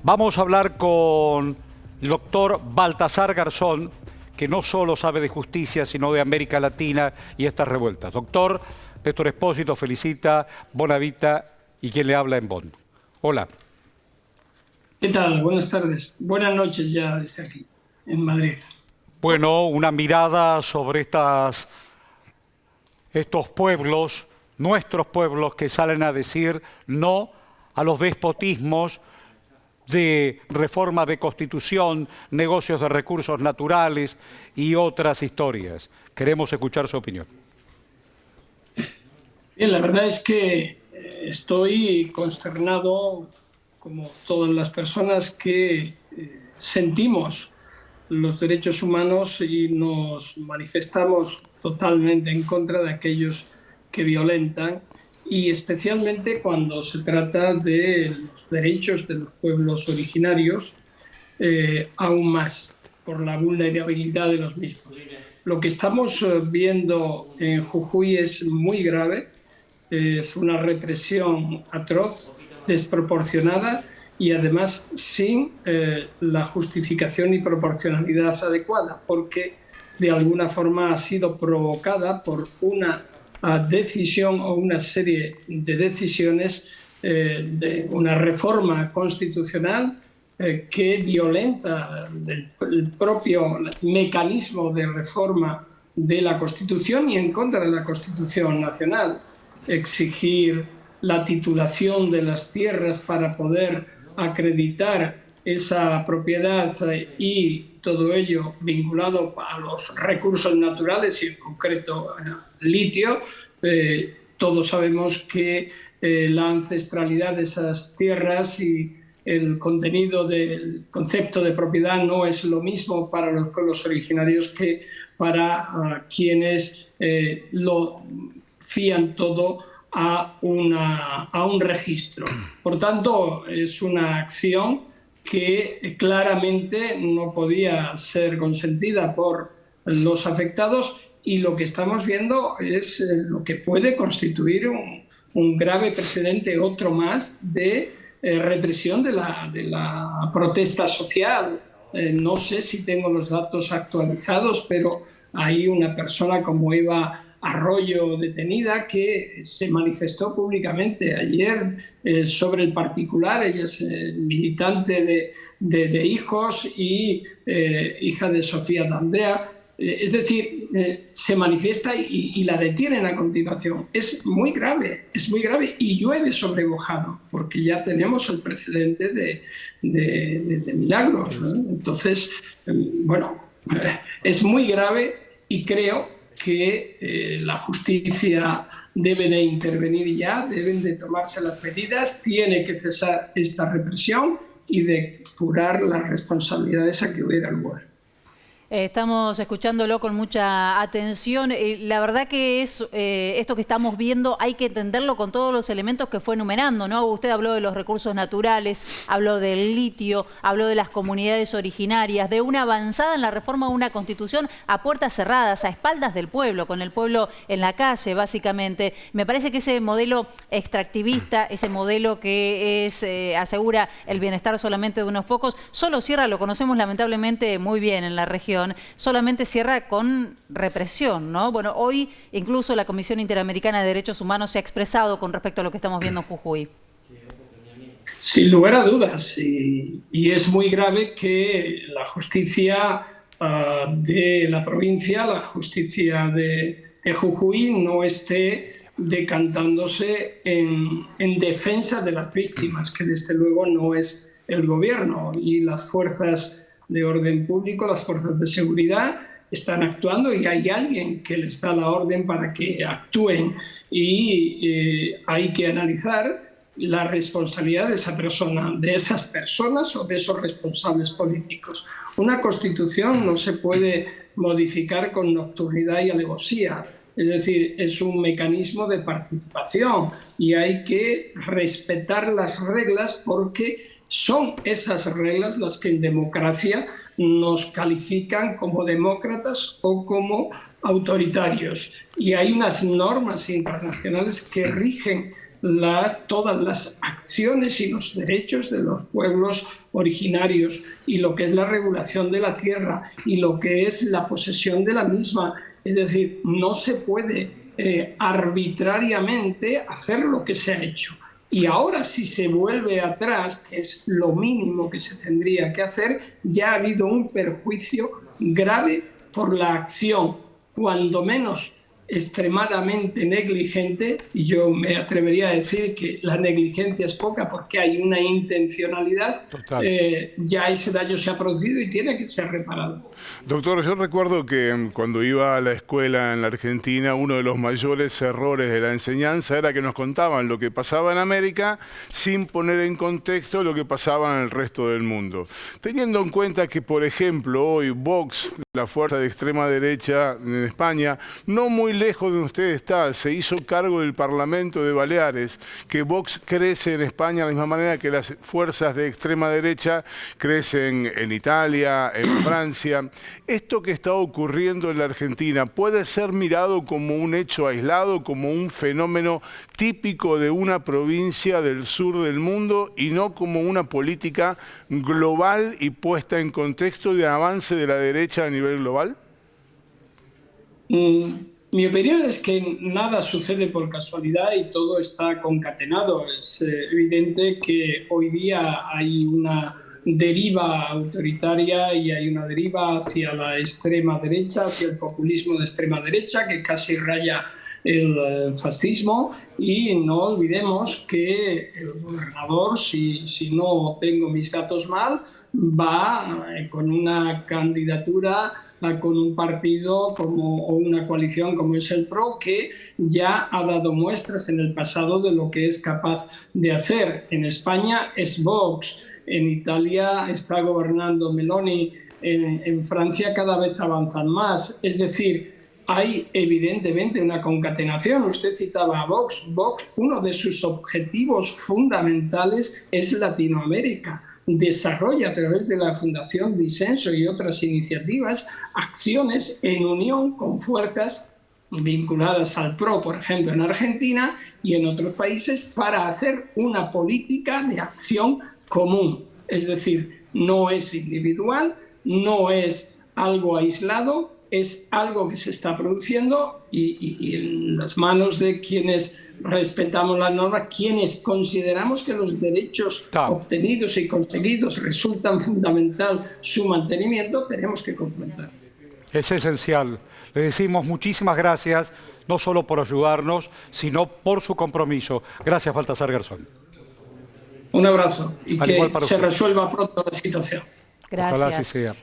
Vamos a hablar con el doctor Baltasar Garzón, que no solo sabe de justicia, sino de América Latina y estas revueltas. Doctor, Néstor Espósito felicita, Bonavita y quien le habla en Bonn. Hola. ¿Qué tal? Buenas tardes. Buenas noches ya desde aquí, en Madrid. Bueno, una mirada sobre estos pueblos, nuestros pueblos, que salen a decir no a los despotismos de reforma de constitución, negocios de recursos naturales y otras historias. Queremos escuchar su opinión. Bien, la verdad es que estoy consternado, como todas las personas que sentimos los derechos humanos y nos manifestamos totalmente en contra de aquellos que violentan, y especialmente cuando se trata de los derechos de los pueblos originarios, aún más por la vulnerabilidad de los mismos. Lo que estamos viendo en Jujuy es muy grave, es una represión atroz, desproporcionada y además sin la justificación y proporcionalidad adecuada, porque de alguna forma ha sido provocada por una decisión o una serie de decisiones de una reforma constitucional que violenta el propio mecanismo de reforma de la Constitución y en contra de la Constitución nacional. Exigir la titulación de las tierras para poder acreditar esa propiedad y todo ello vinculado a los recursos naturales y en concreto litio. Todos sabemos que la ancestralidad de esas tierras y el contenido del concepto de propiedad no es lo mismo para los pueblos originarios que para quienes lo fían todo a un registro. Por tanto, es una acción que claramente no podía ser consentida por los afectados, y lo que estamos viendo es lo que puede constituir un grave precedente, otro más, de represión de la protesta social. No sé si tengo los datos actualizados, pero hay una persona como Eva Arroyo detenida que se manifestó públicamente ayer sobre el particular. Ella es militante de Hijos y hija de Sofía D'Andrea. Es decir, se manifiesta y la detienen a continuación. Es muy grave y llueve sobre mojado, porque ya tenemos el precedente de Milagros, ¿no? Entonces, bueno, es muy grave y creo que la justicia debe de intervenir ya, deben de tomarse las medidas, tiene que cesar esta represión y depurar las responsabilidades a que hubiera lugar. Estamos escuchándolo con mucha atención. La verdad que es esto que estamos viendo hay que entenderlo con todos los elementos que fue enumerando, ¿no? Usted habló de los recursos naturales, habló del litio, habló de las comunidades originarias, de una avanzada en la reforma de una constitución a puertas cerradas, a espaldas del pueblo, con el pueblo en la calle, básicamente. Me parece que ese modelo extractivista, ese modelo que asegura el bienestar solamente de unos pocos, solo cierra, lo conocemos lamentablemente muy bien en la región, solamente cierra con represión, ¿no? Bueno, hoy incluso la Comisión Interamericana de Derechos Humanos se ha expresado con respecto a lo que estamos viendo en Jujuy. Sin lugar a dudas, y es muy grave que la justicia de la provincia, la justicia de Jujuy, no esté decantándose en defensa de las víctimas, que desde luego no es el gobierno, y las fuerzas de orden público, las fuerzas de seguridad están actuando y hay alguien que les da la orden para que actúen, y hay que analizar la responsabilidad de esa persona, de esas personas o de esos responsables políticos. Una constitución no se puede modificar con nocturnidad y alevosía. Es decir, es un mecanismo de participación y hay que respetar las reglas, porque son esas reglas las que en democracia nos califican como demócratas o como autoritarios. Y hay unas normas internacionales que rigen todas las acciones y los derechos de los pueblos originarios, y lo que es la regulación de la tierra y lo que es la posesión de la misma. Es decir, no se puede arbitrariamente hacer lo que se ha hecho. Y ahora, si se vuelve atrás, que es lo mínimo que se tendría que hacer, ya ha habido un perjuicio grave por la acción, cuando menos extremadamente negligente, y yo me atrevería a decir que la negligencia es poca porque hay una intencionalidad, ya ese daño se ha producido y tiene que ser reparado. Doctor, yo recuerdo que cuando iba a la escuela en la Argentina, uno de los mayores errores de la enseñanza era que nos contaban lo que pasaba en América sin poner en contexto lo que pasaba en el resto del mundo. Teniendo en cuenta que, por ejemplo, hoy Vox, la fuerza de extrema derecha en España, no muy lejos de donde usted está, se hizo cargo del Parlamento de Baleares, que Vox crece en España de la misma manera que las fuerzas de extrema derecha crecen en Italia, en Francia. ¿Esto que está ocurriendo en la Argentina puede ser mirado como un hecho aislado, como un fenómeno típico de una provincia del sur del mundo y no como una política global y puesta en contexto de avance de la derecha a nivel global? Mi opinión es que nada sucede por casualidad y todo está concatenado. Es evidente que hoy día hay una deriva autoritaria y hay una deriva hacia la extrema derecha, hacia el populismo de extrema derecha, que casi raya el fascismo, y no olvidemos que el gobernador, si no tengo mis datos mal, va con una candidatura, con un partido o una coalición como es el PRO, que ya ha dado muestras en el pasado de lo que es capaz de hacer. En España es Vox, en Italia está gobernando Meloni, en Francia cada vez avanzan más. Es decir, hay evidentemente una concatenación. Usted citaba a Vox. Vox, uno de sus objetivos fundamentales es Latinoamérica. Desarrolla a través de la Fundación Disenso y otras iniciativas acciones en unión con fuerzas vinculadas al PRO, por ejemplo, en Argentina y en otros países, para hacer una política de acción común. Es decir, no es individual, no es algo aislado, es algo que se está produciendo y en las manos de quienes respetamos las normas, quienes consideramos que los derechos obtenidos y conseguidos resultan fundamental su mantenimiento, tenemos que confrontar. Es esencial. Le decimos muchísimas gracias, no solo por ayudarnos, sino por su compromiso. Gracias, Baltasar Garzón. Un abrazo y que se resuelva pronto la situación. Gracias. Ojalá así sea.